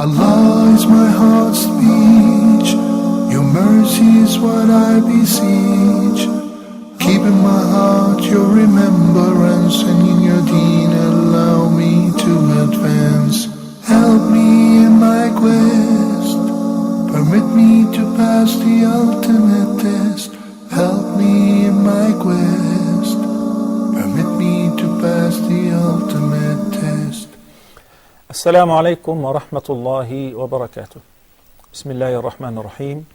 Allah is my heart's speech, your mercy is what I beseech. Keep in my heart your remembrance, and in your deen allow me to advance. Help me in my quest, permit me to pass the ultimate test. Help me in my quest, permit me to pass the ultimate test. Assalamu alaikum wa rahmatullahi wa barakatuh. Bismillahir Rahmanir Rahim.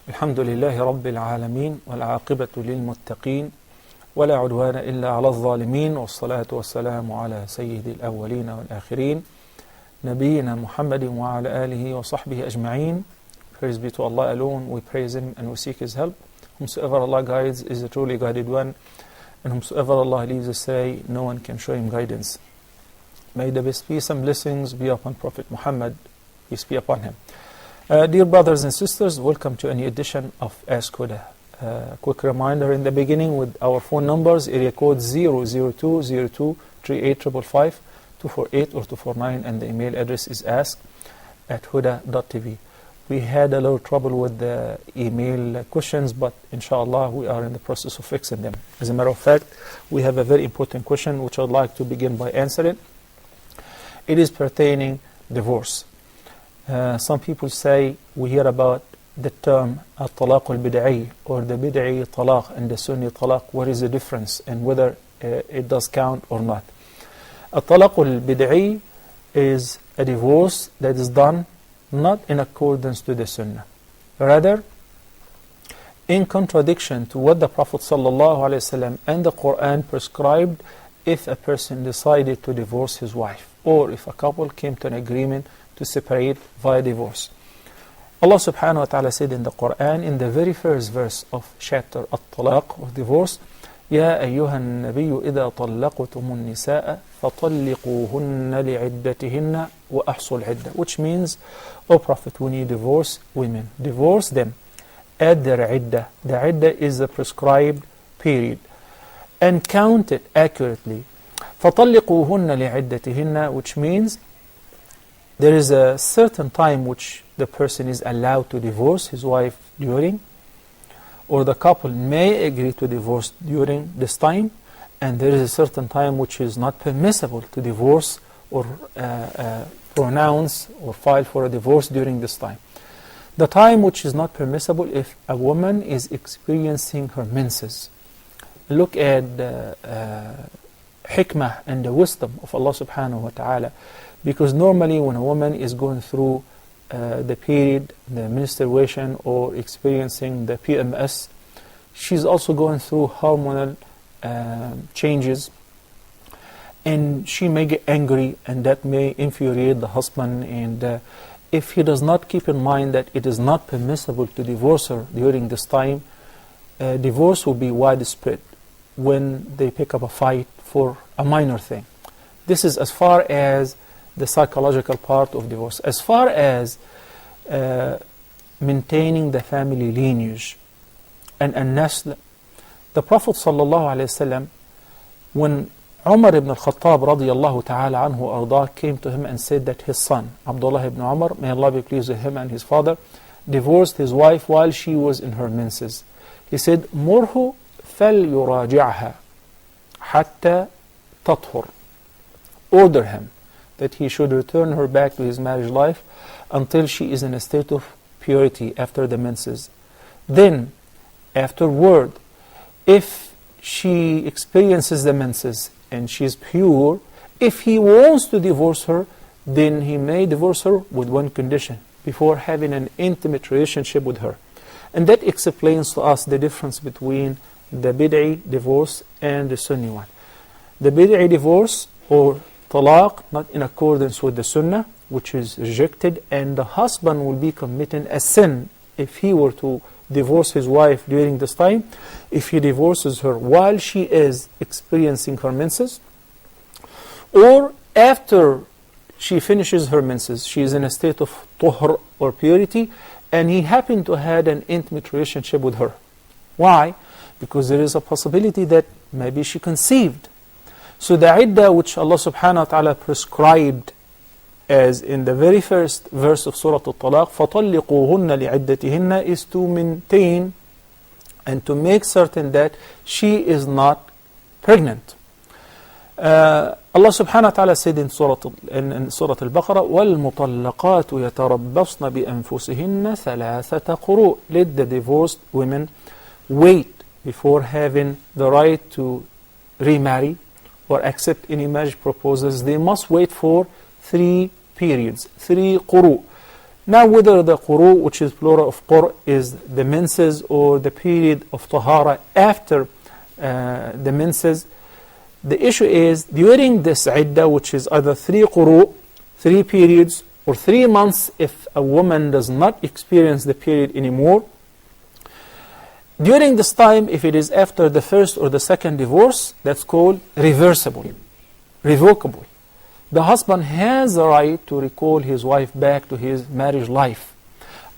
Alhamdulillahi Rabbil Alameen. Wal aqibatu lil muttaqeen. Wa la udwana illa ala al-zalimin. Was salatu was salamu ala sayyidil awwalin wal akhirin. Nabiyyina Muhammadin wa ala alihi wa sahbihi ajma'een. Praise be to Allah alone. We praise Him and we seek His help. Whomsoever Allah guides is the truly guided one. And whomsoever Allah leaves astray, no one can show him guidance. May the best peace and blessings be upon Prophet Muhammad, peace be upon him. Dear brothers and sisters, welcome to any edition of Ask Huda. Quick reminder in the beginning with our phone numbers, area code 002023855, 248 or 249, and the email address is ask@huda.tv. We had a little trouble with the email questions, but inshallah we are in the process of fixing them. As a matter of fact, we have a very important question which I'd like to begin by answering. It is pertaining divorce. Some people say, we hear about the term al-talaq al-bid'i or the bid'i talaq and the sunni talaq. What is the difference and whether it does count or not? Al-talaq al-bid'i is a divorce that is done not in accordance to the sunnah, rather in contradiction to what the Prophet ﷺ and the Quran prescribed if a person decided to divorce his wife, or if a couple came to an agreement to separate via divorce. Allah subhanahu wa ta'ala said in the Quran, in the very first verse of chapter At-Talaq, of divorce, يَا أَيُّهَا النَّبِيُّ إِذَا طَلَّقْتُمُ النِّسَاءَ فَطَلِّقُوهُنَّ لِعِدَّتِهِنَّ وَأَحْصُوا الْعِدَّةِ. Which means, O Prophet, when you divorce women, divorce them at their iddah. The iddah is the prescribed period, and count it accurately. فَطَلِّقُوهُنَّ لِعِدَّتِهِنَّ, which means there is a certain time which the person is allowed to divorce his wife during, or the couple may agree to divorce during this time, and there is a certain time which is not permissible to divorce or pronounce or file for a divorce during this time. The time which is not permissible if a woman is experiencing her menses. Look at the hikmah and the wisdom of Allah subhanahu wa ta'ala, because normally when a woman is going through the period, the menstruation, or experiencing the PMS, she's also going through hormonal changes, and she may get angry, and that may infuriate the husband, and if he does not keep in mind that it is not permissible to divorce her during this time, divorce will be widespread when they pick up a fight for a minor thing. This is as far as the psychological part of divorce. As far as maintaining the family lineage and nasl, the Prophet ﷺ, when Umar ibn al-Khattab radiyallahu ta'ala anhu ardah came to him and said that his son, Abdullah ibn Umar, may Allah be pleased with him and his father, divorced his wife while she was in her menses. He said, مُرْهُ فَلْيُرَاجِعْهَا حَتَّى تَطْهُرْ. Order him that he should return her back to his marriage life until she is in a state of purity after the menses. Then, afterward, if she experiences the menses and she is pure, if he wants to divorce her, then he may divorce her with one condition, before having an intimate relationship with her. And that explains to us the difference between the bid'i divorce and the sunni one. The bid'i divorce, or talaq, not in accordance with the sunnah, which is rejected, and the husband will be committing a sin if he were to divorce his wife during this time, if he divorces her while she is experiencing her menses, or after she finishes her menses, she is in a state of tuhr or purity, and he happened to have an intimate relationship with her. Why? Because there is a possibility that maybe she conceived. So the iddah which Allah subhanahu wa ta'ala prescribed as in the very first verse of Surah Al-Talaq, فَطَلِّقُوهُنَّ لِعِدَّتِهِنَّ is to maintain and to make certain that she is not pregnant. Allah subhanahu wa ta'ala said in Surah Al-Baqarah, وَالْمُطَلَّقَاتُ يَتَرَبَّصْنَ بِأَنفُسِهِنَّ ثَلَاثَةَ قُرُوءٍ. Let the divorced women wait before having the right to remarry or accept any marriage proposals. They must wait for 3 periods, 3 quru. Now whether the quru, which is plural of qur, is the menses or the period of tahara after the menses, the issue is during this iddah, which is either 3 quru, 3 periods, or 3 months if a woman does not experience the period anymore. During this time, if it is after the first or the second divorce, that's called reversible, revocable. The husband has the right to recall his wife back to his marriage life.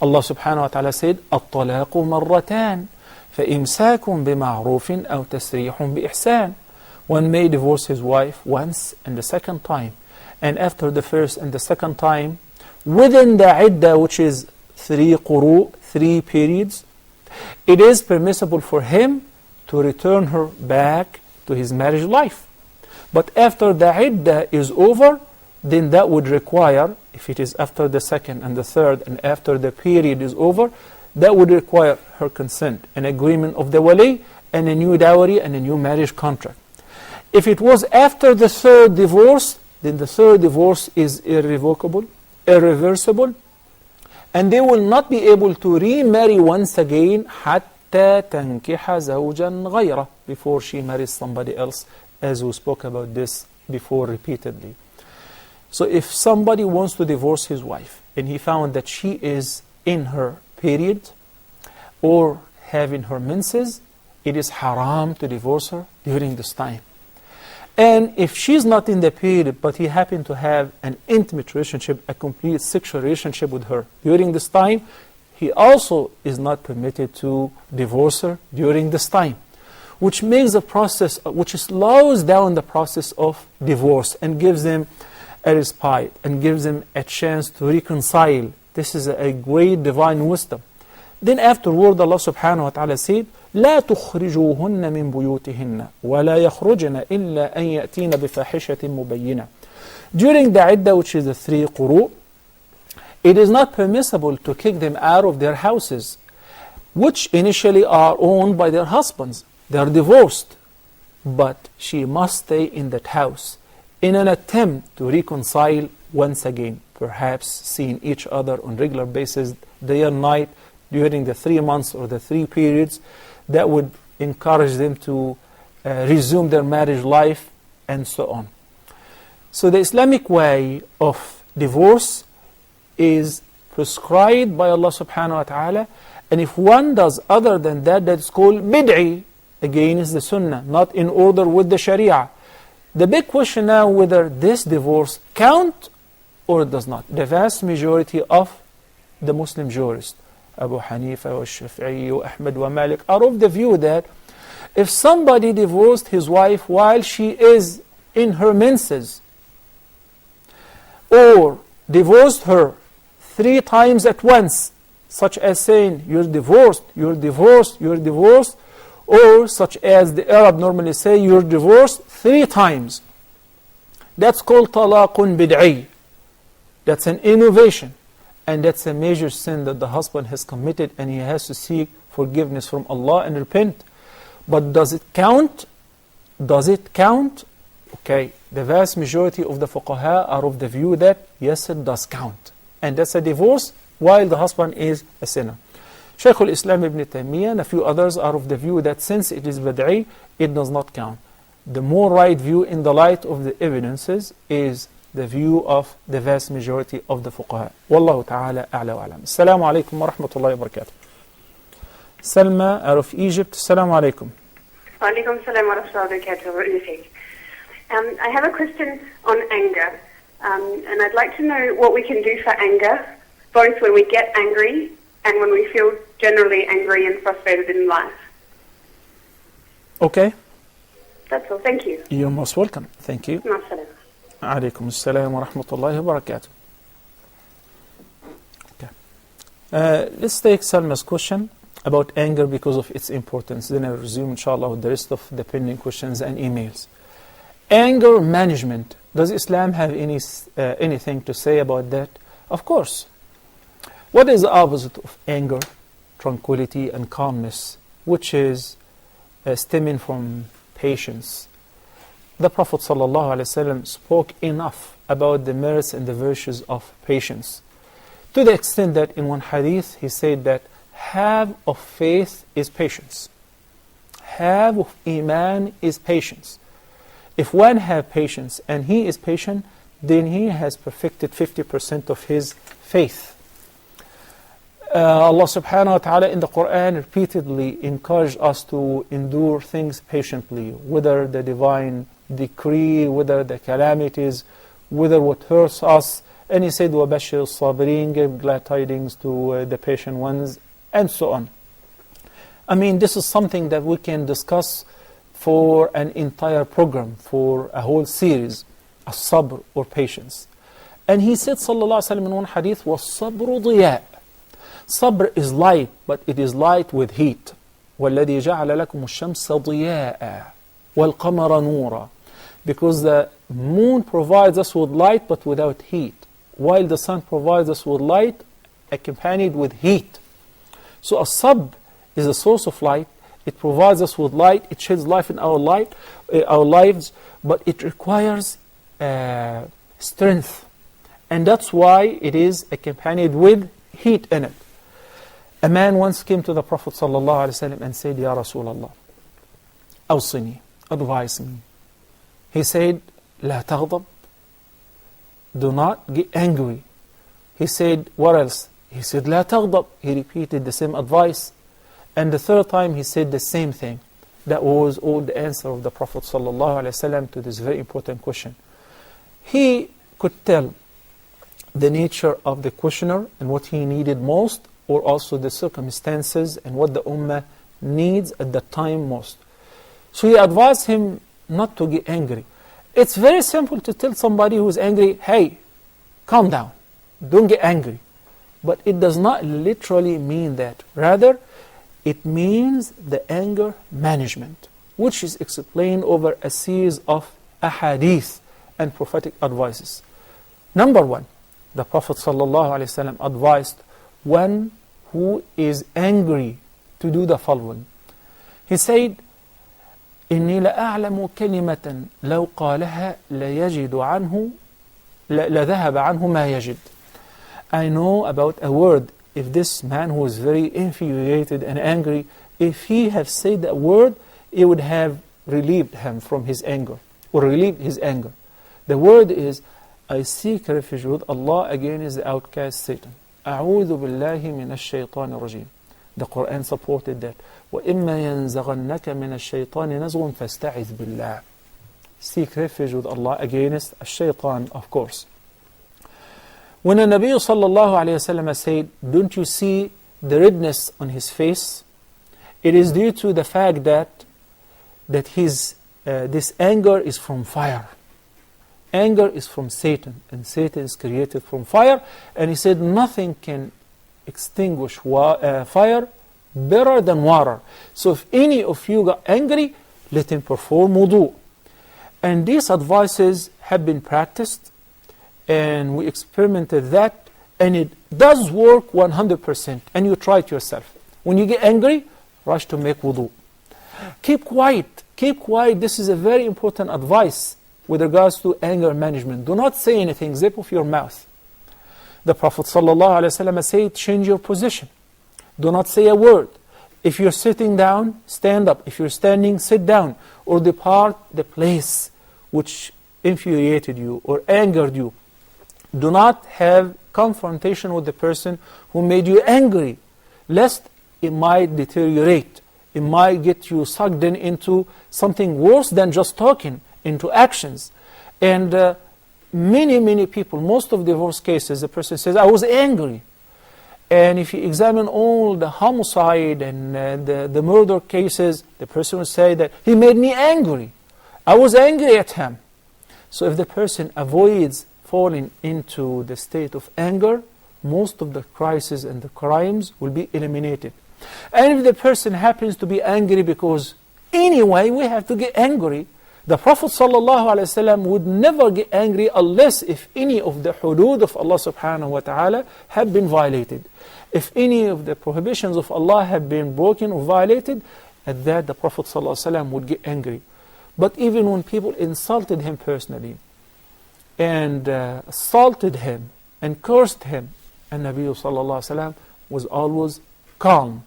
Allah subhanahu wa ta'ala said, الطلاق مرتان فإمساك بمعروف أو تسريح بإحسان. One may divorce his wife once and the second time. And after the first and the second time, within the iddah, which is 3 quru, 3 periods, it is permissible for him to return her back to his marriage life. But after the iddah is over, then that would require, if it is after the second and the third and after the period is over, that would require her consent, an agreement of the wali, and a new dowry and a new marriage contract. If it was after the third divorce, then the third divorce is irrevocable, irreversible, and they will not be able to remarry once again حتى تنكح زوجا غيره, before she marries somebody else, as we spoke about this before repeatedly. So if somebody wants to divorce his wife and he found that she is in her period or having her menses, it is haram to divorce her during this time. And if she's not in the period, but he happened to have an intimate relationship, a complete sexual relationship with her during this time, he also is not permitted to divorce her during this time, which makes the process, which slows down the process of divorce and gives them a respite and gives them a chance to reconcile. This is a great divine wisdom. Then afterward, Allah subhanahu wa ta'ala said, لا تخرجوهن من بيوتهن ولا يخرجن إلا أن يأتين بفاحشة مبينة. During the iddah, which is the 3 quru, it is not permissible to kick them out of their houses, which initially are owned by their husbands. They are divorced, but she must stay in that house in an attempt to reconcile once again, perhaps seeing each other on regular basis, day and night, during the 3 months or the 3 periods. That would encourage them to resume their marriage life and so on. So the Islamic way of divorce is prescribed by Allah subhanahu wa ta'ala, and if one does other than that, that's called bid'i, against the sunnah, not in order with the sharia. The big question now, whether this divorce count or it does not. The vast majority of the Muslim jurists, Abu Hanifa, Shafi'i, Ahmed, Malik, are of the view that if somebody divorced his wife while she is in her menses, or divorced her 3 times at once, such as saying, you're divorced, you're divorced, you're divorced, or such as the Arab normally say, you're divorced 3 times. That's called talaqun bid'i. That's an innovation. And that's a major sin that the husband has committed, and he has to seek forgiveness from Allah and repent. But does it count? Does it count? Okay, the vast majority of the fuqaha are of the view that yes, it does count. And that's a divorce while the husband is a sinner. Shaykh al-Islam ibn Taymiyyah and a few others are of the view that since it is bad'i, it does not count. The more right view in the light of the evidences is the view of the vast majority of the fuqaha. Wallahu ta'ala a'la wa a'lam. Assalamu alaikum wa rahmatullahi wa barakatuh. Salma out of Egypt. Assalamu alaikum. Wa alaikum salam wa rahmatullahi wa barakatuh. I have a question on anger, and I'd like to know what we can do for anger, both when we get angry and when we feel generally angry and frustrated in life. Okay. That's all. Thank you. You're most welcome. Thank you. Masalam. Alaikum assalam wa rahmatullahi wa barakatuh. Let's take Salma's question about anger because of its importance. Then I'll resume, inshallah, with the rest of the pending questions and emails. Anger management. Does Islam have anything to say about that? Of course. What is the opposite of anger? Tranquility and calmness, which is stemming from patience. The Prophet ﷺ spoke enough about the merits and the virtues of patience, to the extent that in one hadith he said that half of faith is patience. Half of Iman is patience. If one has patience and he is patient, then he has perfected 50% of his faith. Allah subhanahu wa ta'ala in the Quran repeatedly encouraged us to endure things patiently, whether the divine decree, whether the calamities, whether what hurts us. And he said, وَبَشِّرِ الصَّابِرِينَ, give glad tidings to the patient ones, and so on. I mean, this is something that we can discuss for an entire program, for a whole series, as-sabr or patience. And he said, sallallahu alaihi wasallam, in one hadith, وَالصَّبْرُ ضِيَاء. Sabr is light, but it is light with heat. وَالَّذِي جَعَلَ لَكُمُ الشَّمْسَ ضِيَاءً وَالْقَمَرَ نُورًا. Because the moon provides us with light, but without heat, while the sun provides us with light, accompanied with heat. So a sabr is a source of light. It provides us with light. It sheds life in our lives, but it requires strength. And that's why it is accompanied with heat in it. A man once came to the Prophet ﷺ and said, Ya Rasulullah, awsini, advise me. He said, La taghdab, do not get angry. He said, what else? He said, La taghdab. He repeated the same advice. And the third time he said the same thing. That was all the answer of the Prophet ﷺ to this very important question. He could tell the nature of the questioner and what he needed most, or also the circumstances and what the ummah needs at the time most. So he advised him not to get angry. It's very simple to tell somebody who is angry, hey, calm down, don't get angry. But it does not literally mean that. Rather, it means the anger management, which is explained over a series of ahadith and prophetic advices. Number one, the Prophet ﷺ advised one who is angry to do the following. He said, إِنِّي لَأَعْلَمُ كَلِمَةً لَوْ قَالَهَا لَيَجِدُ عَنْهُ لَذَهَبَ عَنْهُ مَا يَجِدُ. I know about a word. If this man who is very infuriated and angry, if he had said that word, it would have relieved him from his anger, or relieved his anger. The word is, I seek refuge with Allah against the outcast Satan. أعوذ بالله من الشيطان الرجيم. The Quran supported that. وَإِمَّا يَنزَغَنَّكَ مِنَ الشَّيْطَانِ نَزْغٌ فَاسْتَعِذْ بِاللَّهِ. Seek refuge with Allah against الشيطان, of course. When the Nabi sallallahu alayhi wa sallam said, don't you see the redness on his face? It is due to the fact that his this anger is from fire. Anger is from Satan, and Satan is created from fire. And he said, nothing can extinguish fire better than water. So if any of you got angry, let him perform wudu. And these advices have been practiced, and we experimented that, and it does work 100%. And you try it yourself. When you get angry, rush to make wudu. Keep quiet. Keep quiet. This is a very important advice with regards to anger management. Do not say anything. Zip off your mouth. The Prophet ﷺ said, change your position. Do not say a word. If you're sitting down, stand up. If you're standing, sit down. Or depart the place which infuriated you or angered you. Do not have confrontation with the person who made you angry, lest it might deteriorate. It might get you sucked into something worse than just talking, into actions. And many people, most of divorce cases, the person says, I was angry. And if you examine all the homicide and the murder cases, the person will say that he made me angry. I was angry at him. So if the person avoids falling into the state of anger, most of the crises and the crimes will be eliminated. And if the person happens to be angry because anyway we have to get angry, the Prophet ﷺ would never get angry unless if any of the hudud of Allah subhanahu wa ta'ala have been violated. If any of the prohibitions of Allah have been broken or violated, at that the Prophet ﷺ would get angry. But even when people insulted him personally and assaulted him and cursed him, and Nabi ﷺ was always calm.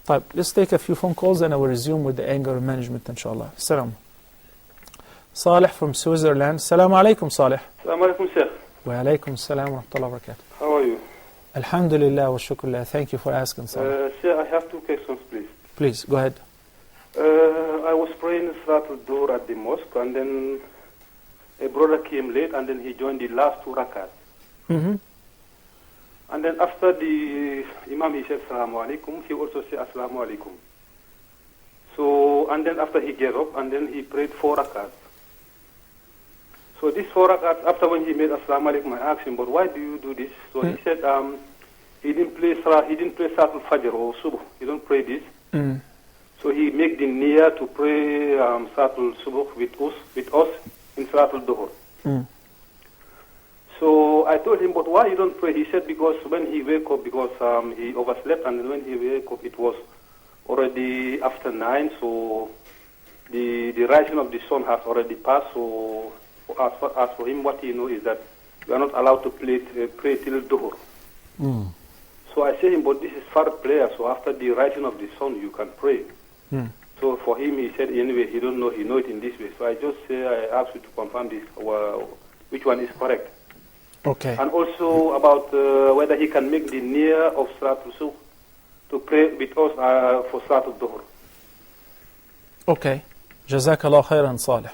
طيب, let's take a few phone calls and I will resume with the anger management inshallah. Salam. Salih from Switzerland. Assalamu alaikum, Salih. Assalamu alaikum, Sheikh. Wa alaikum assalam wa rahmatullahi wa barakatuh. How are you? Alhamdulillah wa shukrullah. Thank you for asking, Salih. Sheikh, I have two questions, please. Please, go ahead. I was praying Salatul Dhuhr at the mosque, and then a brother came late, and then he joined the last two rakats. Mm-hmm. And then after the Imam, he said Assalamu alaikum, he also said Assalamu alaikum. So, and then after he gave up, and then he prayed 4 rakats. So these 4 rakats, after when he made Assalamu alaikum, I asked him, but why do you do this? So he said he didn't play Salatul Fajr or Subh. He don't pray this. So he make the niyyah to pray Salatul Subh with us in Salatul Dhuhr. So I told him, but why you don't pray? He said, because when he wake up, because he overslept, and when he wake up, it was already after 9, so the rising of the sun has already passed. So as for him, what he knows is that you are not allowed to pray till Dhuhr. So I say him, but this is far prayer, so after the rising of the sun, you can pray. So for him, he said, anyway, he don't know, he know it in this way. So I just say, I ask you to confirm this, which one is correct. Okay. And also about whether he can make the niyyah of Salatul Subh to pray with us for Salatul Dhuhr. Okay. Jazakallah khairan, Salih.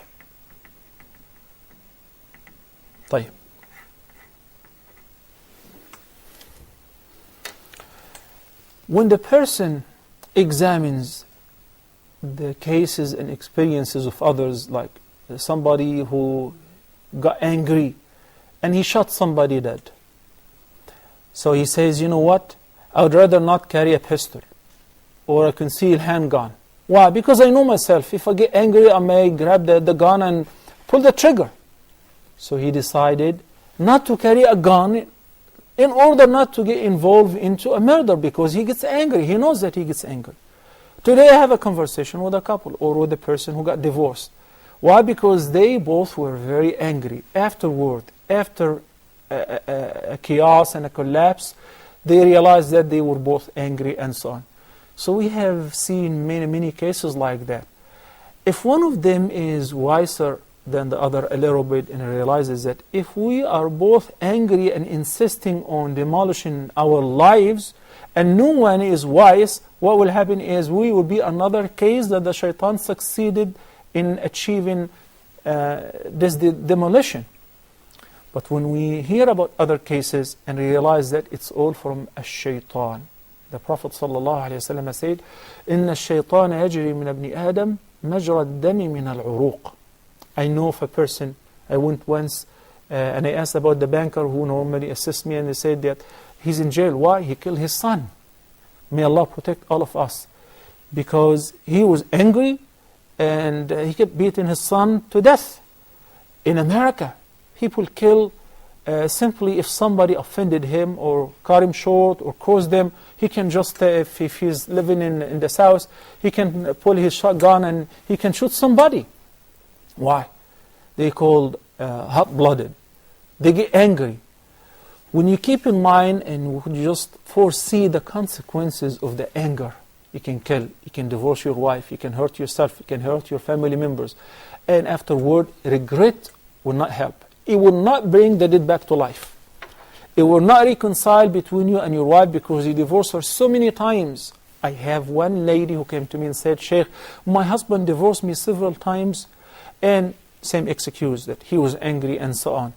طيب. When the person examines the cases and experiences of others, like somebody who got angry and he shot somebody dead. So he says, you know what? I would rather not carry a pistol or a concealed handgun. Why? Because I know myself. If I get angry, I may grab the gun and pull the trigger. So he decided not to carry a gun in order not to get involved into a murder, because he gets angry. He knows that he gets angry. Today I have a conversation with a couple or with a person who got divorced. Why? Because they both were very angry. Afterward, after a chaos and a collapse, they realized that they were both angry and so on. So we have seen many cases like that. If one of them is wiser than the other a little bit and realizes that if we are both angry and insisting on demolishing our lives and no one is wise, what will happen is we will be another case that the shaitan succeeded in achieving this demolition. But when we hear about other cases and realize that it's all from a shaitan, the Prophet ﷺ said, إِنَّ الشَّيْطَانَ يَجْرِي مِنَ ابْنِ آدَمْ مَجْرَى الدَّمِ مِنَ الْعُرُوقِ. I know of a person, I went once and I asked about the banker who normally assists me, and they said that he's in jail. Why? He killed his son. May Allah protect all of us. Because he was angry and he kept beating his son to death. In America, people kill simply if somebody offended him or cut him short or caused them. He can just, if he's living in the south, he can pull his shotgun and he can shoot somebody. Why? They called hot-blooded. They get angry. When you keep in mind and you just foresee the consequences of the anger, you can kill, you can divorce your wife, you can hurt yourself, you can hurt your family members. And afterward, regret will not help. It will not bring the dead back to life. It will not reconcile between you and your wife because you divorced her so many times. I have one lady who came to me and said, Sheikh, my husband divorced me several times, and same excuse that he was angry and so on.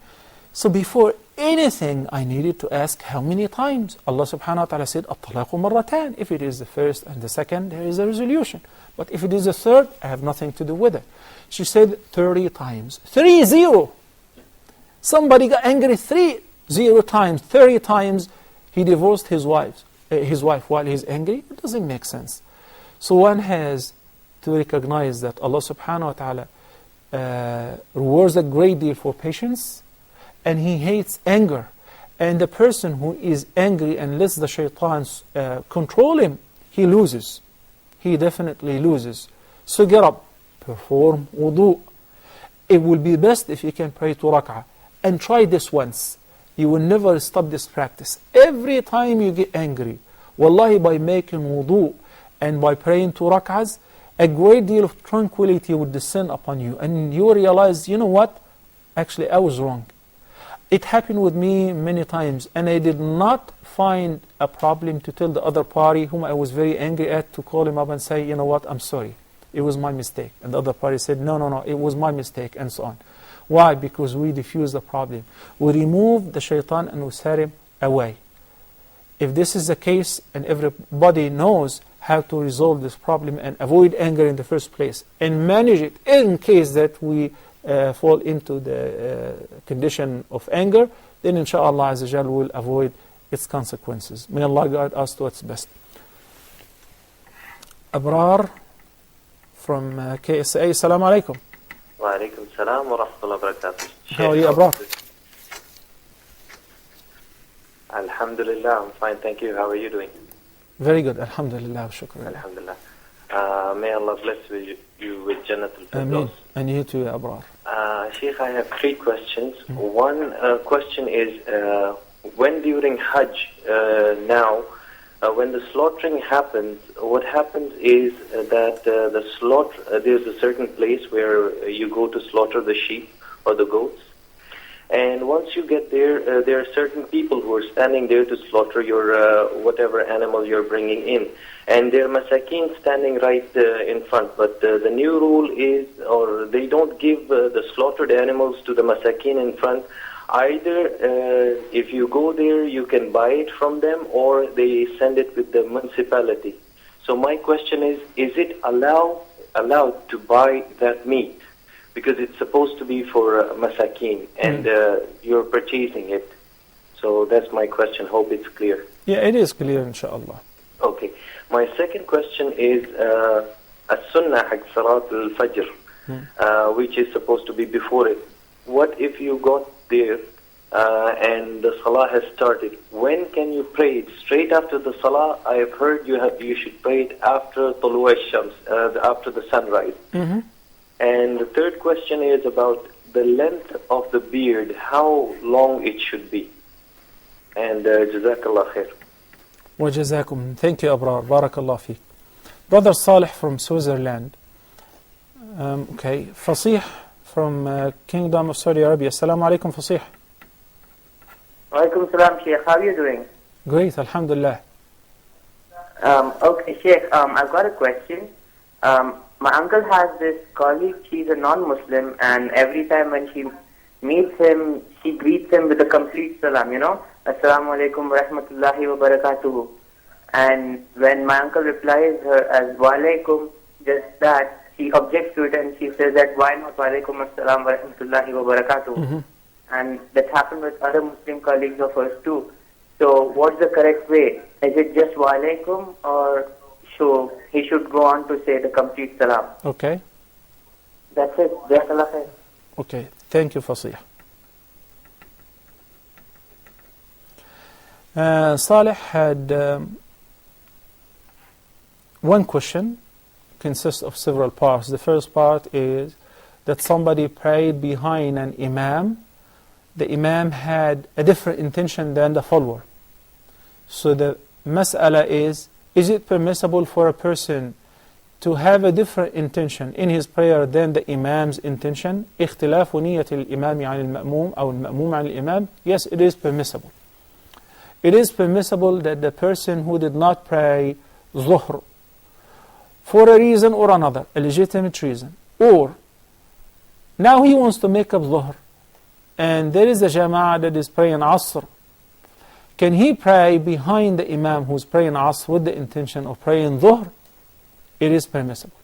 So before anything, I needed to ask how many times. Allah subhanahu wa ta'ala said, الطلاق مرتان. If it is the first and the second, there is a resolution. But if it is the third, I have nothing to do with it. She said 30 times. 30. Somebody got angry 3. 0 times, 30 times he divorced his wife while he's angry. It doesn't make sense. So one has to recognize that Allah subhanahu wa ta'ala rewards a great deal for patience, and He hates anger. And the person who is angry and lets the shaitan control him, he loses. He definitely loses. So get up, perform wudu. It will be best if you can pray 2 rak'ah. And try this once. You will never stop this practice. Every time you get angry, wallahi, by making wudu and by praying 2 rak'ahs, a great deal of tranquility will descend upon you. And you realize, you know what? Actually, I was wrong. It happened with me many times, and I did not find a problem to tell the other party whom I was very angry at, to call him up and say, you know what, I'm sorry. It was my mistake. And the other party said, no, it was my mistake, and so on. Why? Because we diffuse the problem. We remove the shaitan and we set him away. If this is the case, and everybody knows how to resolve this problem and avoid anger in the first place, and manage it in case that we fall into the condition of anger, then inshallah Azza Jal will avoid its consequences. May Allah guide us to its best. Abrar from KSA, Assalamu alaikum. Wa alaikum salam wa rahmatullahi wa barakatuh. How are you, Abrar? Alhamdulillah, I'm fine, thank you. How are you doing? Very good, alhamdulillah, shukran. Alhamdulillah. May Allah bless you with Jannat al-Firdaus. Ameen. And you too, Abrar. Sheikh, I have 3 questions. One question is, when during Hajj now, when the slaughtering happens, what happens is that there's a certain place where you go to slaughter the sheep or the goats. And once you get there, there are certain people who are standing there to slaughter your whatever animal you're bringing in. And there are masakin standing right in front. But the new rule is, or they don't give the slaughtered animals to the masakin in front. Either if you go there, you can buy it from them, or they send it with the municipality. So my question is it allowed to buy that meat? Because it's supposed to be for masakin, and you're purchasing it. So that's my question. Hope it's clear. Yeah, it is clear, inshallah. Okay. My second question is as-sunnah haq salat al-fajr, which is supposed to be before it. What if you got there and the salah has started? When can you pray it? Straight after the salah? I have heard you should pray it after tulu' ash-shams, after the sunrise. Mm-hmm. And the third question is about the length of the beard, how long it should be. And jazakallah khair. Wa jazakum. Thank you, Abrar. Barakallah feek. Brother Salih from Switzerland. Okay. Fasih from Kingdom of Saudi Arabia. Assalamu alaikum, Fasih. Walaikum salam, Sheikh. How are you doing? Great, alhamdulillah. Okay, Sheikh, I've got a question. My uncle has this colleague, she's a non-Muslim, and every time when she meets him, she greets him with a complete salam, you know, Assalamu alaikum wa rahmatullahi wa barakatuhu. And when my uncle replies her as wa alaikum, just that, she objects to it and she says that why not wa alaikum assalam wa rahmatullahi wa barakatuhu. Mm-hmm. And that happened with other Muslim colleagues of hers too. So what's the correct way? Is it just wa alaikum, or so he should go on to say the complete salam? Okay. That's it. Jazakallah khair. Okay. Thank you, Fasih. Salih had one question, consists of several parts. The first part is that somebody prayed behind an imam. The imam had a different intention than the follower. So the mas'ala is it permissible for a person to have a different intention in his prayer than the imam's intention? اختلاف نية الإمام عن المأموم أو المأموم عن الإمام. Yes, it is permissible. It is permissible that the person who did not pray Zuhr for a reason or another, a legitimate reason, or now he wants to make up Zuhr, and there is a jama'ah that is praying Asr, can he pray behind the imam who's praying Asr with the intention of praying Dhuhr? It is permissible.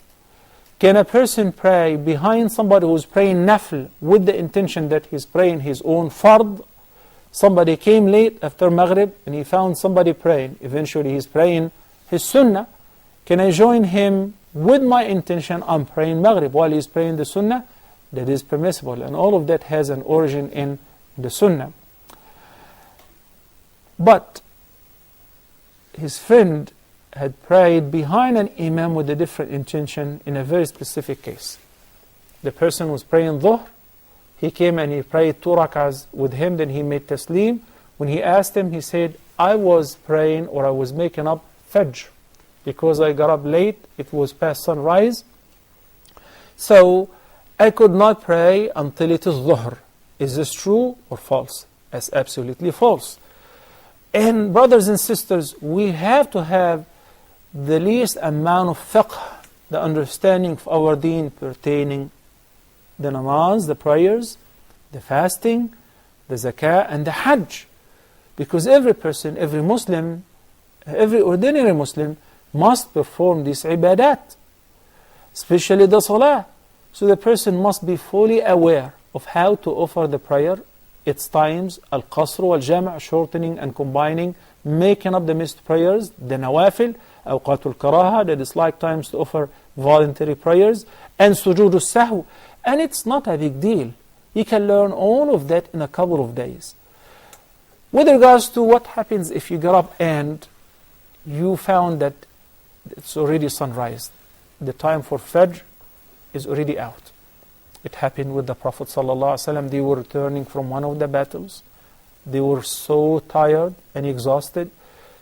Can a person pray behind somebody who's praying Nafl with the intention that he's praying his own Fard? Somebody came late after Maghrib and he found somebody praying. Eventually he's praying his Sunnah. Can I join him with my intention? I'm praying Maghrib while he's praying the Sunnah. That is permissible. And all of that has an origin in the Sunnah. But his friend had prayed behind an imam with a different intention in a very specific case. The person was praying Dhuhr. He came and he prayed 2 rak'ahs with him, then he made taslim. When he asked him, he said, I was praying or I was making up Fajr. Because I got up late, it was past sunrise. So I could not pray until it is Dhuhr. Is this true or false? That's absolutely false. And brothers and sisters, we have to have the least amount of fiqh, the understanding of our deen pertaining the namaz, the prayers, the fasting, the zakah, and the hajj. Because every person, every Muslim, every ordinary Muslim must perform these ibadat, especially the salah. So the person must be fully aware of how to offer the prayer, its times, al-qasr, al-jam', shortening and combining, making up the missed prayers, the nawafil, awqatul karaha, the dislike times to offer voluntary prayers, and sujood al-sahw. And it's not a big deal. You can learn all of that in a couple of days. With regards to what happens if you get up and you found that it's already sunrise, the time for Fajr is already out. It happened with the Prophet ﷺ. They were returning from one of the battles. They were so tired and exhausted,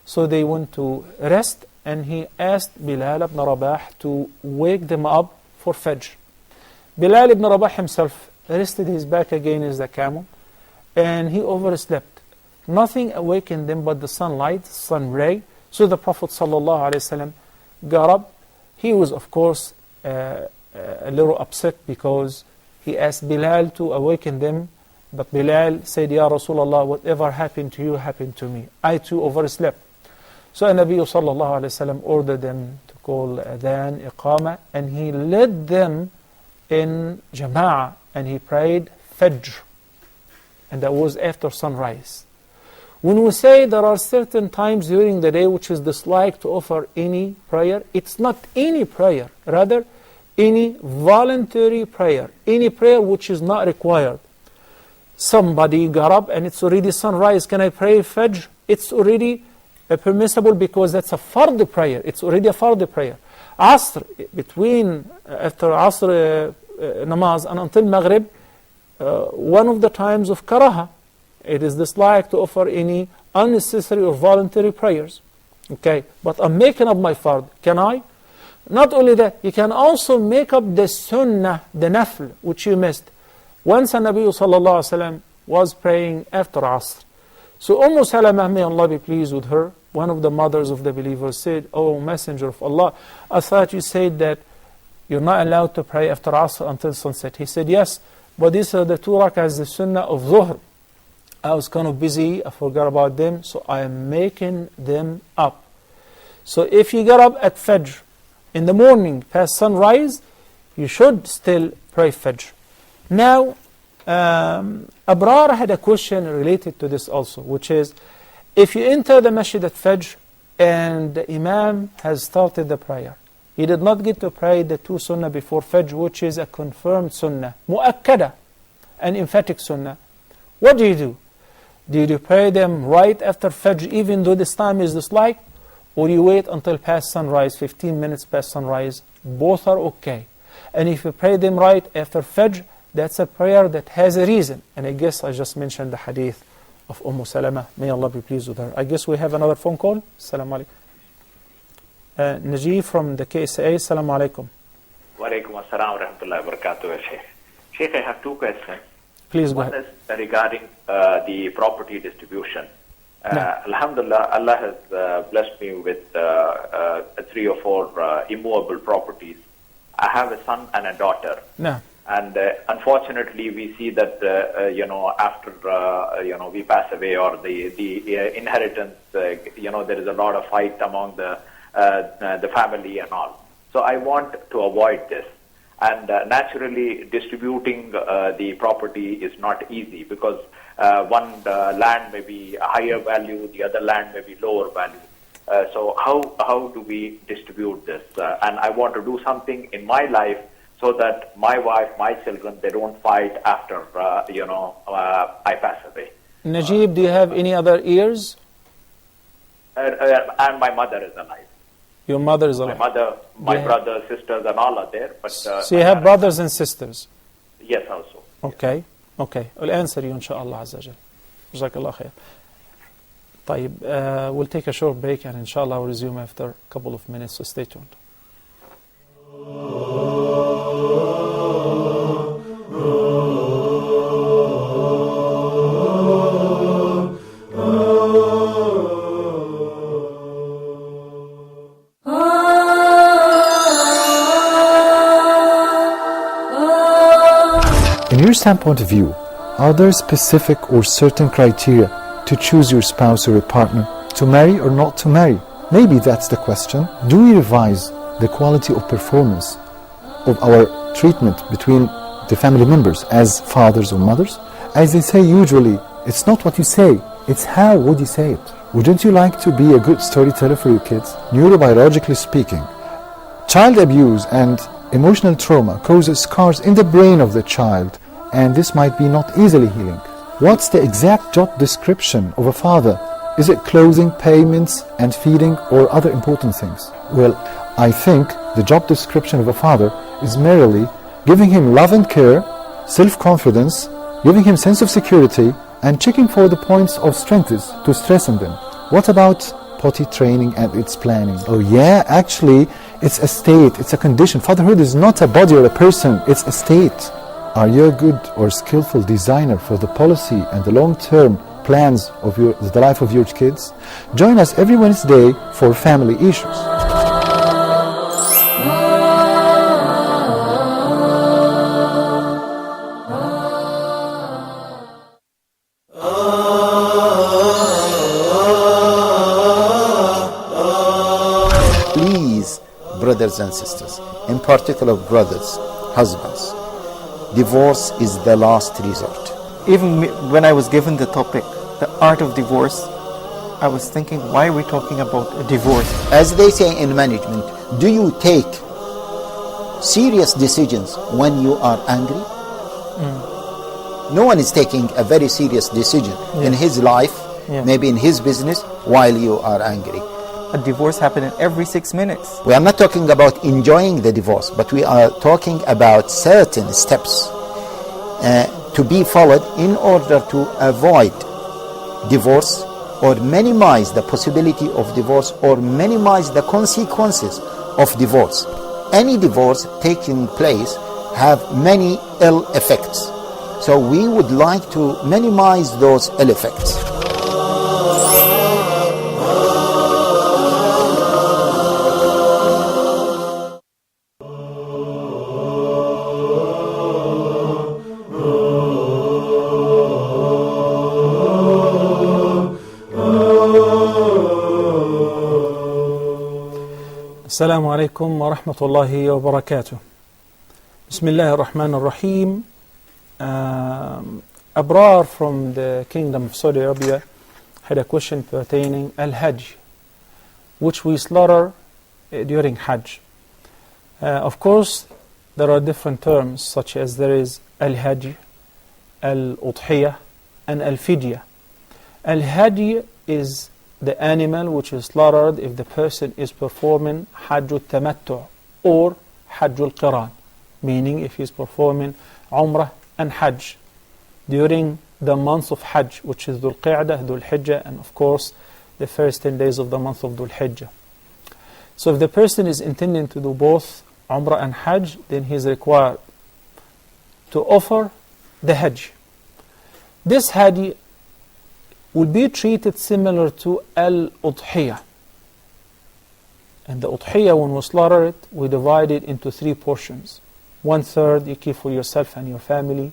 so they went to rest, and he asked Bilal ibn Rabah to wake them up for Fajr. Bilal ibn Rabah himself rested his back against the camel, and he overslept. Nothing awakened them but the sunlight, sun ray. So the Prophet ﷺ got up. He was, of course, a little upset because he asked Bilal to awaken them. But Bilal said, Ya Rasulullah, whatever happened to you happened to me. I too overslept. So Nabi ﷺ ordered them to call adhan, iqama, and he led them in jama'ah, and he prayed Fajr. And that was after sunrise. When we say there are certain times during the day which is disliked to offer any prayer, it's not any prayer, rather any voluntary prayer, any prayer which is not required. Somebody got up and it's already sunrise, can I pray Fajr? It's already permissible because that's a fard prayer, it's already a fard prayer. Asr, between after Asr namaz and until Maghrib, one of the times of karaha, it is disliked to offer any unnecessary or voluntary prayers. Okay, but I'm making up my fard. Can I? Not only that, you can also make up the sunnah, the nafl, which you missed. Once a Nabi sallallahu alaihi wasallam was praying after Asr. So Salama, may Allah be pleased with her, one of the mothers of the believers, said, Oh Messenger of Allah, I thought you said that you're not allowed to pray after Asr until sunset. He said, yes, but these are the 2 rak'ahs, the sunnah of Dhuhr. I was kind of busy, I forgot about them, so I am making them up. So if you get up at Fajr in the morning past sunrise, you should still pray Fajr. Now, Abrar had a question related to this also, which is, if you enter the masjid at Fajr and the Imam has started the prayer, he did not get to pray the 2 sunnah before Fajr, which is a confirmed sunnah, mu'akkada, an emphatic sunnah. What do? Do you pray them right after Fajr, even though this time is disliked, or you wait until past sunrise, 15 minutes past sunrise? Both are okay. And if you pray them right after Fajr, that's a prayer that has a reason. And I guess I just mentioned the hadith of Salama. May Allah be pleased with her. I guess we have another phone call. Assalamu alaikum. Najib from the KSA. Assalamu alaikum. Wa alaikum assalam wa rahmatullahi wa barakatuh, Sheikh. Sheikh, I have 2 questions. Please go ahead. One is regarding the property distribution. Alhamdulillah, Allah has blessed me with 3 or 4 immovable properties. I have a son and a daughter. No. And unfortunately, we see that after we pass away, or the inheritance, there is a lot of fight among the family and all. So I want to avoid this. And naturally, distributing the property is not easy, because one land may be a higher value, the other land may be lower value. So how do we distribute this? And I want to do something in my life so that my wife, my children, they don't fight after I pass away. Najib, do you have any other heirs? And my mother is alive. Your mother is alive. My mother, my brothers, sisters, and all are there. But so you have brothers and sisters? Yes, also. Okay. Okay. I'll answer you inshallah azza jal. Jazakallah khair. طيب, we'll take a short break and inshallah we'll resume after a couple of minutes, so stay tuned. In your standpoint of view, are there specific or certain criteria to choose your spouse or a partner, to marry or not to marry? Maybe that's the question. Do we revise the quality of performance of our treatment between the family members as fathers or mothers? As they say usually, it's not what you say, it's how would you say it. Wouldn't you like to be a good storyteller for your kids? Neurobiologically speaking, child abuse and emotional trauma causes scars in the brain of the child, and this might be not easily healing. What's the exact job description of a father? Is it clothing, payments, and feeding, or other important things? Well, I think the job description of a father is merely giving him love and care, self-confidence, giving him sense of security, and checking for the points of strengths to strengthen them. What about potty training and its planning? Oh yeah, actually, it's a state, it's a condition. Fatherhood is not a body or a person, it's a state. Are you a good or skillful designer for the policy and the long-term plans of the life of your kids? Join us every Wednesday for family issues. Please, brothers and sisters, in particular brothers, husbands, divorce is the last resort. Even when I was given the topic, the art of divorce, I was thinking, why are we talking about a divorce? As they say in management, do you take serious decisions when you are angry? No one is taking a very serious decision in his life, maybe in his business, while you are angry. A divorce happening every 6 minutes. We are not talking about enjoying the divorce, but we are talking about certain steps to be followed in order to avoid divorce or minimize the possibility of divorce or minimize the consequences of divorce. Any divorce taking place have many ill effects. So we would like to minimize those ill effects. Assalamu alaikum wa rahmatullahi wa barakatuh. Bismillah ar-Rahman ar-Rahim. Abrar from the Kingdom of Saudi Arabia had a question pertaining al-Hajj, which we slaughter during Hajj. Of course, there are different terms, such as there is al-Hajj, al-Udhiyah, and al-Fidyah. Al-Hajj is the animal which is slaughtered if the person is performing Hajj al-Tamattu' or Hajj al-Qiran, meaning if he is performing Umrah and Hajj during the month of Hajj, which is Dhul Qa'dah, Dhul Hijjah, and of course the first 10 days of the month of Dhul Hijjah. So if the person is intending to do both Umrah and Hajj, then he is required to offer the Hajj. This Hajj will be treated similar to al-Udhiyah. And the Udhiyah, when we slaughter it, we divide it into 3 portions. 1/3 you keep for yourself and your family,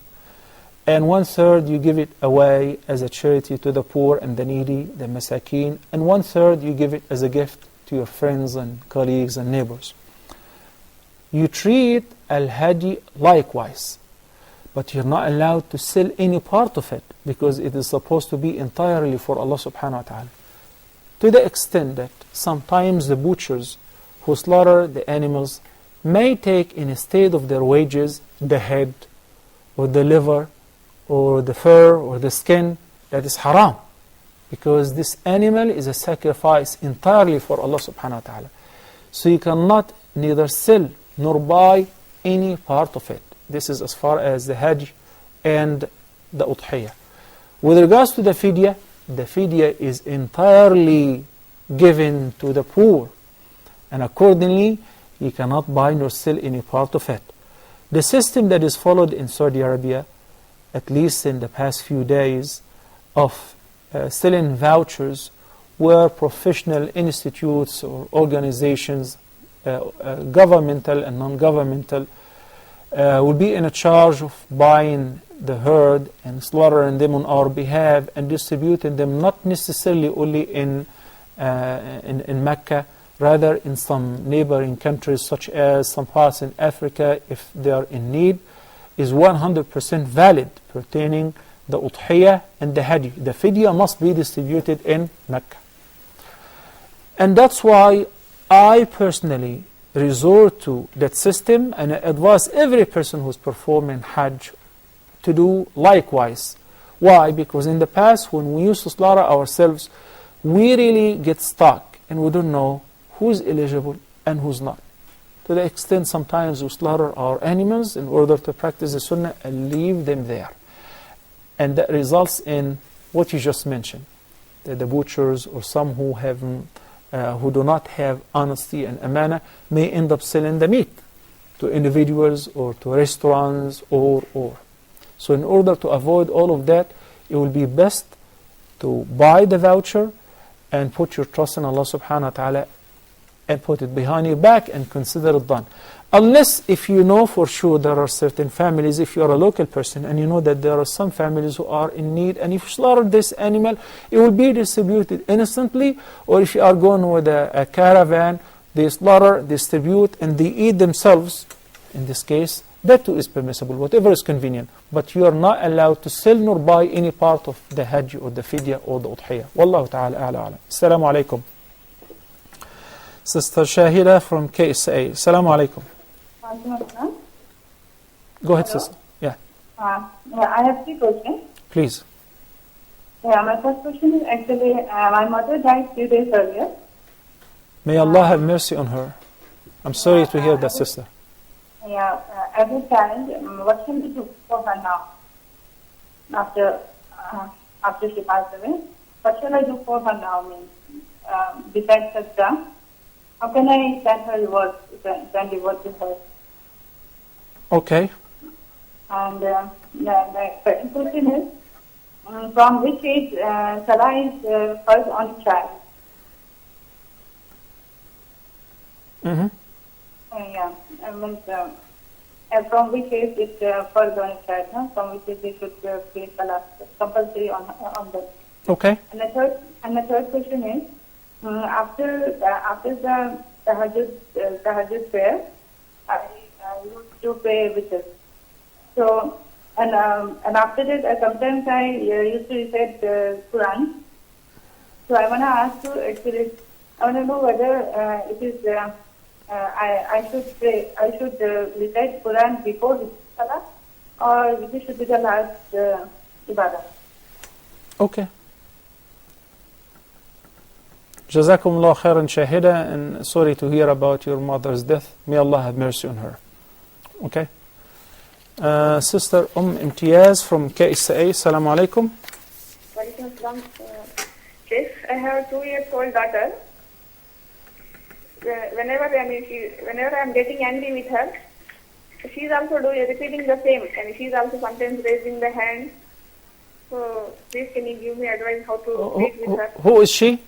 and 1/3 you give it away as a charity to the poor and the needy, the masakeen, and 1/3 you give it as a gift to your friends and colleagues and neighbors. You treat al-Hajj likewise. but you're not allowed to sell any part of it because it is supposed to be entirely for Allah subhanahu wa ta'ala. To the extent that sometimes the butchers who slaughter the animals may take instead of their wages the head or the liver or the fur or the skin. That is haram, because this animal is a sacrifice entirely for Allah subhanahu wa ta'ala. So you cannot neither sell nor buy any part of it. This is as far as the Hajj and the Udhiyah. With regards to the fidya is entirely given to the poor, and accordingly you cannot buy nor sell any part of it. The system that is followed in Saudi Arabia, at least in the past few days, of selling vouchers where professional institutes or organizations, governmental and non-governmental, will be in a charge of buying the herd and slaughtering them on our behalf and distributing them not necessarily only in Mecca, rather in some neighboring countries such as some parts in Africa if they are in need, is 100% valid pertaining the Udhiyah and the Hajj. The fidya must be distributed in Mecca. And that's why I personally resort to that system, and I advise every person who's performing Hajj to do likewise. Why? Because in the past when we used to slaughter ourselves, we really get stuck and we don't know who's eligible and who's not. To the extent sometimes we slaughter our animals in order to practice the sunnah and leave them there. And that results in what you just mentioned, that the butchers or some who do not have honesty and amana may end up selling the meat to individuals or to restaurants or. So in order to avoid all of that, it will be best to buy the voucher and put your trust in Allah subhanahu wa ta'ala and put it behind your back and consider it done. Unless if you know for sure there are certain families, if you are a local person and you know that there are some families who are in need, and if you slaughter this animal, it will be distributed instantly. Or if you are going with a caravan, they slaughter, distribute, and they eat themselves. In this case, that too is permissible, whatever is convenient. But you are not allowed to sell nor buy any part of the Hajj or the Fidya or the Udhiyah. Wallahu ta'ala a'la. Assalamu alaikum. Sister Shahida from KSA. Assalamu alaikum. Go ahead, sister. Yeah. I have 3 questions. Please. Yeah, my first question is actually, my mother died 2 days earlier. May Allah have mercy on her. I'm sorry to hear that, sister. Yeah, as a child, what can we do for her now? After she passed away, what shall I do for her now? Besides Sajda, how can I send her reward to her? Okay. And the second question is, from which age Salah is first on the child? Mm-hmm. From which age it first on the child? No? From which age they should play Salah compulsory on them. Okay. And the third question is, after the Tahajjud prayer, I used to pray with it. So, and after that, sometimes I used to recite Quran. So I want to ask you, actually, I want to know whether it is I should recite Quran before the Salah, or this should be the last ibadah. Okay. Jazakumullah khairan shahida, and sorry to hear about your mother's death. May Allah have mercy on her. Okay. Sister Imtiaz from KSA. Assalamu alaikum. Walaikum assalam. Chief, I have a 2-year-old daughter. Whenever I'm getting angry with her, she's also repeating the same, and she's also sometimes raising the hand. So please, can you give me advice how to deal with her? Who is she?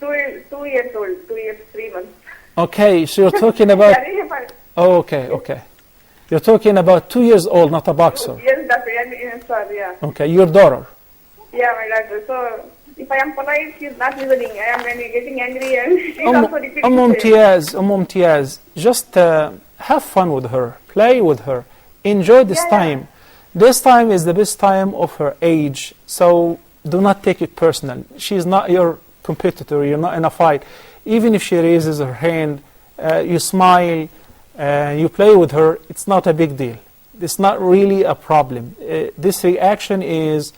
2 years old, 2 years, 3 months. Okay, so you're talking about... Oh, okay. You're talking about 2 years old, not a boxer. Yes, doctor. Sorry, yeah. Okay, your daughter. Yeah, my daughter. So if I am polite, she's not listening. I am getting angry, and she's also repeating. Imtiaz, just have fun with her, play with her, enjoy this time. This time is the best time of her age, so do not take it personal. She's not your competitor, you're not in a fight. Even if she raises her hand, you smile, you play with her, it's not a big deal. It's not really a problem. This reaction is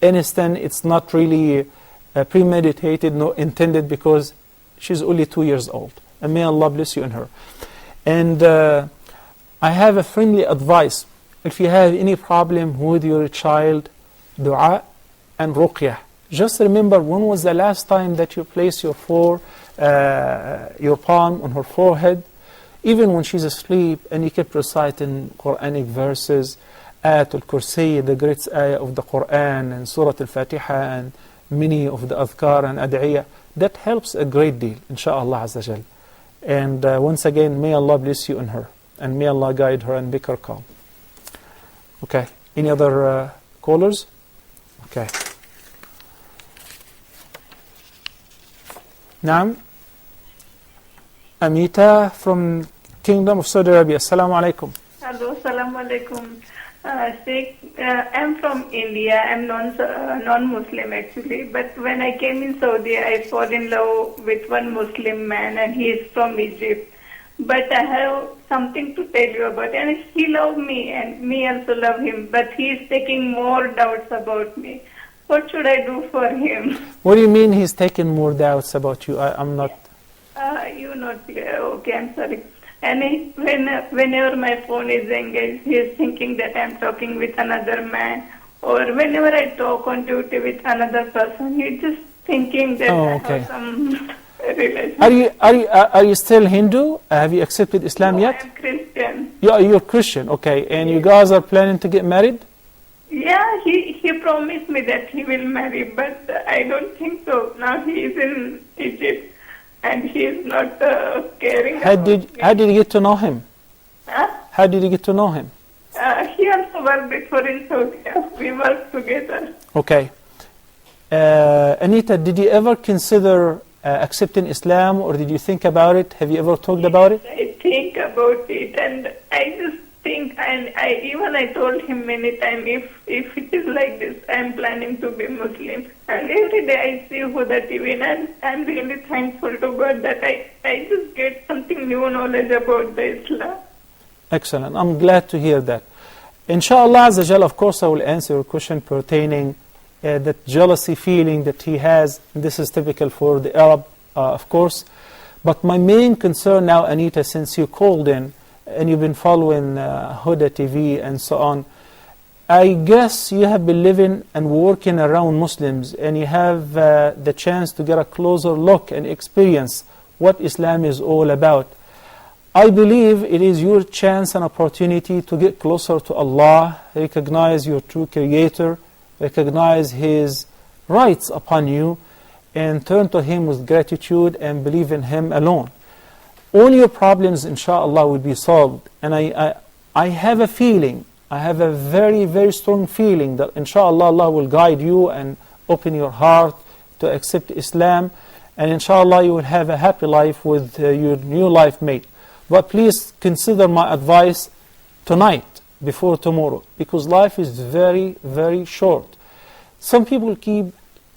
instant, it's not really premeditated, nor intended, because she's only 2 years old. And may Allah bless you in her. And I have a friendly advice. If you have any problem with your child, dua and ruqyah. Just remember, when was the last time that you placed your palm on her forehead, even when she's asleep, and you kept reciting Quranic verses, Ayatul Kursi, the great ayah of the Quran, and Surah Al-Fatiha, and many of the adhkar and ad'iyah. That helps a great deal, inshaAllah Azza Jal. And once again, may Allah bless you in her, and may Allah guide her and make her calm. Okay, any other callers? Okay. Naam. Amita from Kingdom of Saudi Arabia. Assalamu alaikum. Hello, assalamu alaikum. Sheikh, I'm from India. I'm non-Muslim actually. But when I came in Saudi, I fall in love with one Muslim man, and he is from Egypt. But I have something to tell you about, and he loves me, and me also love him. But he is taking more doubts about me. What should I do for him? What do you mean he's taking more doubts about you? I'm not. You're not clear. Okay, I'm sorry. And whenever my phone is engaged, he is thinking that I'm talking with another man. Or whenever I talk on duty with another person, he's just thinking that I have some relation. Are you still Hindu? Have you accepted Islam yet? I'm Christian. You're Christian, okay. And you guys are planning to get married? Yeah, he promised me that he will marry, but I don't think so. Now he is in Egypt, and he is not caring. How did you get to know him? Huh? How did you get to know him? He also worked before in Saudi. We worked together. Okay. Anita, did you ever consider accepting Islam, or did you think about it? Have you ever talked about it? I think about it, and I just think, and I told him many times, if it is like this, I'm planning to be Muslim. And every day I see Huda TV, and I'm really thankful to God that I just get something new knowledge about the Islam. Excellent. I'm glad to hear that. Inshallah Azza Jal, of course I will answer your question pertaining that jealousy feeling that he has. This is typical for the Arab, of course. But my main concern now, Anita, since you called in, and you've been following Huda TV and so on, I guess you have been living and working around Muslims, and you have the chance to get a closer look and experience what Islam is all about. I believe it is your chance and opportunity to get closer to Allah, recognize your true Creator, recognize His rights upon you, and turn to Him with gratitude and believe in Him alone. All your problems, inshallah, will be solved. And I have a feeling, I have a very, very strong feeling that inshallah Allah will guide you and open your heart to accept Islam. And inshallah you will have a happy life with your new life mate. But please consider my advice tonight before tomorrow, because life is very, very short. Some people keep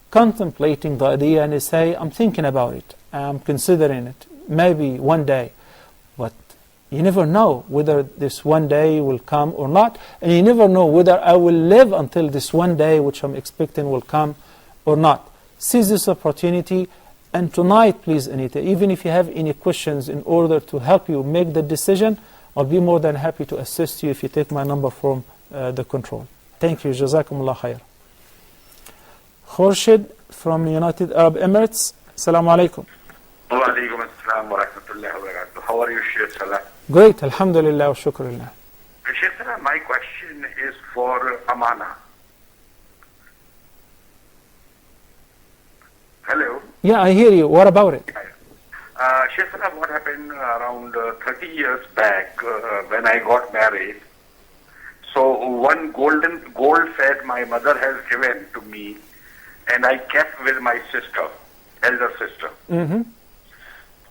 contemplating the idea and they say, I'm thinking about it, I'm considering it. Maybe one day, but you never know whether this one day will come or not, and you never know whether I will live until this one day which I'm expecting will come or not. Seize this opportunity, and tonight, please, Anita, even if you have any questions in order to help you make the decision, I'll be more than happy to assist you if you take my number from the control. Thank you. Jazakumullah khair. Khurshid from the United Arab Emirates. Assalamu alaikum. Wa alaikum assalam wa rahmatullahi wa barakatuh. How are you, Sheikh Salah? Great, alhamdulillah wa shukrullah. Sheikh Salah, my question is for Amana. Hello? Yeah, I hear you. What about it? Sheikh Salah, what happened around 30 years back when I got married? So one gold set my mother has given to me, and I kept with my sister, elder sister. Mm-hmm.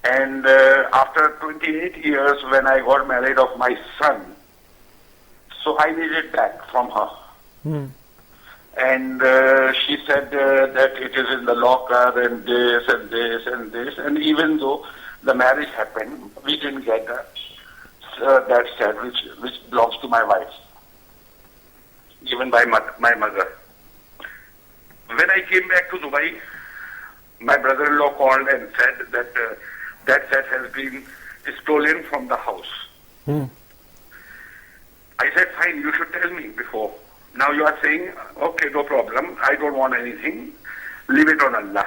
And after 28 years, when I got married of my son, So I need it back from her. And she said that it is in the locker and this and this and this. And even though the marriage happened, we didn't get that set which belongs to my wife, given by my mother. When I came back to Dubai, my brother-in-law called and said that that set has been stolen from the house. I said, fine, you should tell me before. Now you are saying, okay, no problem, I don't want anything, leave it on Allah.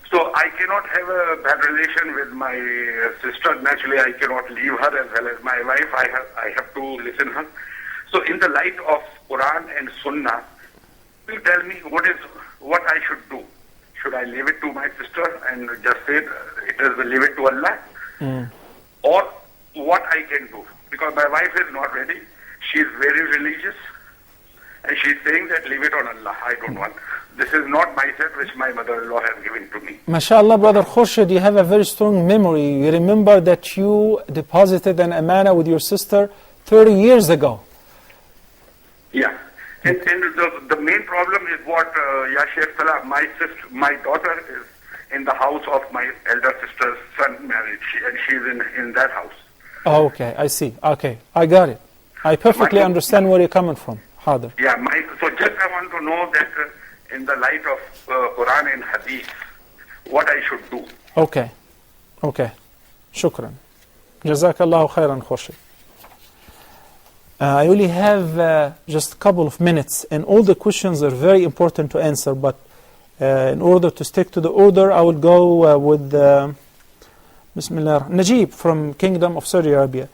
So I cannot have a bad relation with my sister. Naturally, I cannot leave her as well as my wife. I have to listen her. So in the light of Quran and Sunnah, you tell me what I should do. Should I leave it to my sister and just say leave it to Allah? Or what I can do? Because my wife is not ready. She is very religious. And she's saying that leave it on Allah. I don't want. This is not my set which my mother-in-law has given to me. MashaAllah, Brother Khurshid, you have a very strong memory. You remember that you deposited an amana with your sister 30 years ago. Yeah. And the main problem is what, Ya Sheikh Salah, my daughter is in the house of my elder sister's son married. And she's in that house. Oh, okay, I see. Okay, I got it. I perfectly understand where you're coming from. Harder. Yeah, so just I want to know that in the light of Quran and Hadith, what I should do. Okay. Shukran. Jazakallahu khairan, Khurshid. I only have just a couple of minutes, and all the questions are very important to answer, but in order to stick to the order, I will go with Bismillah. Najib from Kingdom of Saudi Arabia.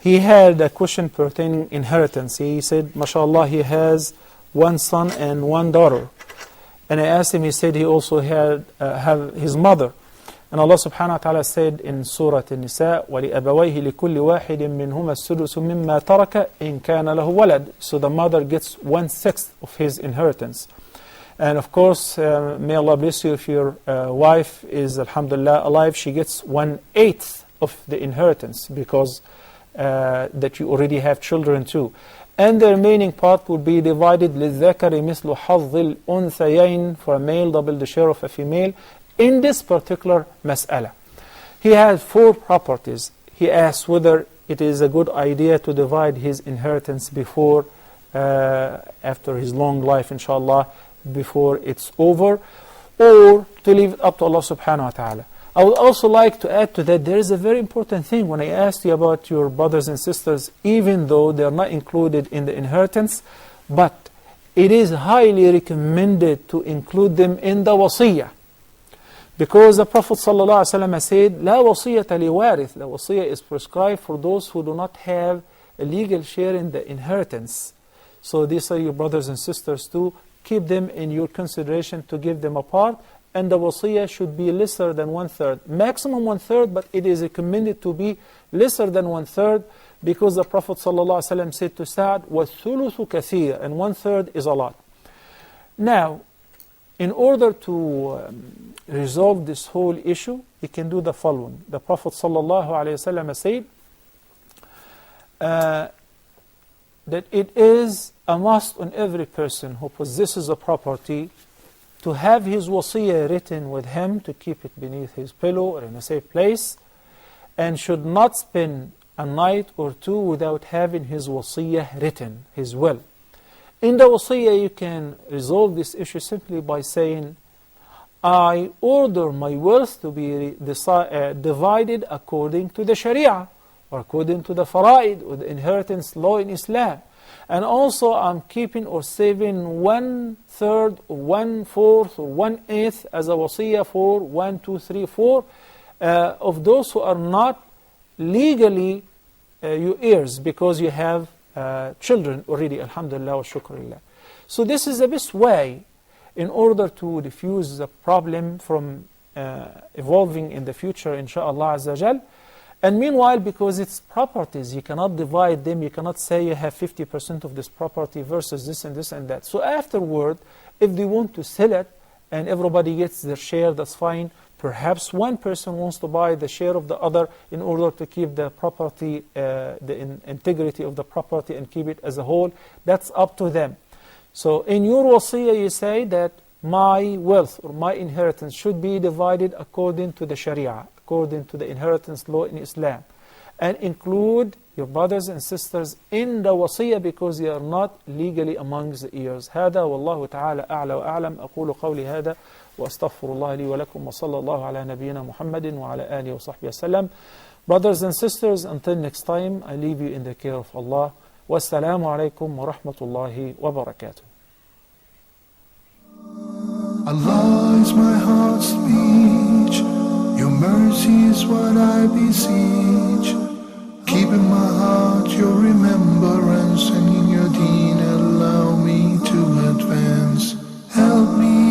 He had a question pertaining inheritance. He said, mashallah, he has one son and one daughter. And I asked him, he said he also had have his mother. And Allah subhanahu wa ta'ala said in Surah An-Nisa, وَلِأَبَوَيْهِ لِكُلِّ وَاحِدٍ مِّنْهُمَا السُّدُسُ مِمَّا تَرَكَ إِنْ كَانَ لَهُ وَلَدٍ. So the mother gets 1/6 of his inheritance. And of course, may Allah bless you, if your wife is, alhamdulillah, alive, she gets 1/8 of the inheritance, because that you already have children too. And the remaining part will be divided لِلذَّكَرِ مِثْلُ حَظِّ الْأُنْثَيَيْنِ, for a male double the share of a female in this particular mas'ala. He has 4 properties. He asks whether it is a good idea to divide his inheritance before, after his long life, inshallah, before it's over, or to leave it up to Allah subhanahu wa ta'ala. I would also like to add to that, there is a very important thing when I asked you about your brothers and sisters, even though they are not included in the inheritance, but it is highly recommended to include them in the wasiyah. Because the Prophet ﷺ said, لا وصية لوارث. The wasiyah is prescribed for those who do not have a legal share in the inheritance. So these are your brothers and sisters too. Keep them in your consideration to give them a part. And the wasiyah should be lesser than 1/3. Maximum 1/3, but it is recommended to be lesser than 1/3, because the Prophet ﷺ said to Sa'd, وَالثُّلُثُ كَثِيرٌ, and 1/3 is a lot. Now, in order to resolve this whole issue, we can do the following. The Prophet ﷺ said that it is a must on every person who possesses a property to have his wasiyah written with him, to keep it beneath his pillow or in a safe place, and should not spend a night or two without having his wasiyah written, his will. In the wasiyah, you can resolve this issue simply by saying, I order my wealth to be divided according to the Sharia, or according to the fara'id, or the inheritance law in Islam. And also I'm keeping or saving 1/3, or 1/4, or 1/8 as a wasiyah for 1, 2, 3, 4 of those who are not legally your heirs, because you have children already, alhamdulillah wa shukrillah. So this is the best way in order to diffuse the problem from evolving in the future, inshaAllah azza jal. And meanwhile, because it's properties, you cannot divide them. You cannot say you have 50% of this property versus this and this and that. So afterward, if they want to sell it, and everybody gets their share, that's fine. Perhaps one person wants to buy the share of the other in order to keep the property, the integrity of the property and keep it as a whole. That's up to them. So in your wasiyah you say that my wealth or my inheritance should be divided according to the Sharia, according to the inheritance law in Islam, and include your brothers and sisters in the wasiyah because they are not legally amongst the heirs. هذا والله تعالى أعلى وأعلم. أقول قولي هذا وأستغفر الله لي ولكم وصلى الله على نبينا محمد وعلى آله وصحبه وسلم. Brothers and sisters, until next time, I leave you in the care of Allah. Wassalamu alaikum wa rahmatullahi wa barakatuh. Allah is my heart's speech. Your mercy is what I beseech. Keep in my heart your remembrance, and in your deen allow me to advance. Help me